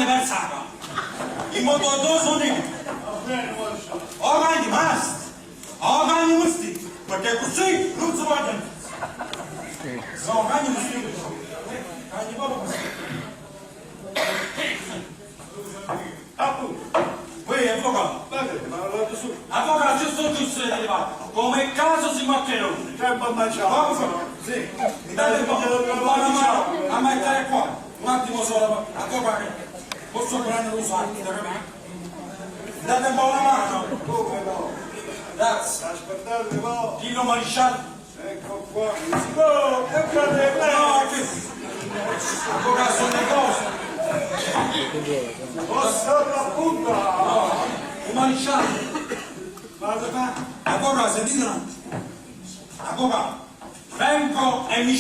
versata. In modo doso di. Organi mast. Organi musti. Perché così non si vogliono. No, organi musti. Organi proprio così. Poi avvocato. Avvocato, giusto è arrivato. Come caso si maccheroni. Tempo mangiato. Sì. Mi date un po' la mano a mettere qua. Un attimo solo. Avvocato. Posso prendere un sacco? Mi date un po' la mano. Come no? Grazie. Aspettate un po'. Dillo maresciallo. Ecco qua. No, entrate No, che... Avvocato, sono le cose. Posso la punta? No, un maresciallo. Avvocato, sentite un attimo. Avvocato, vengo e mi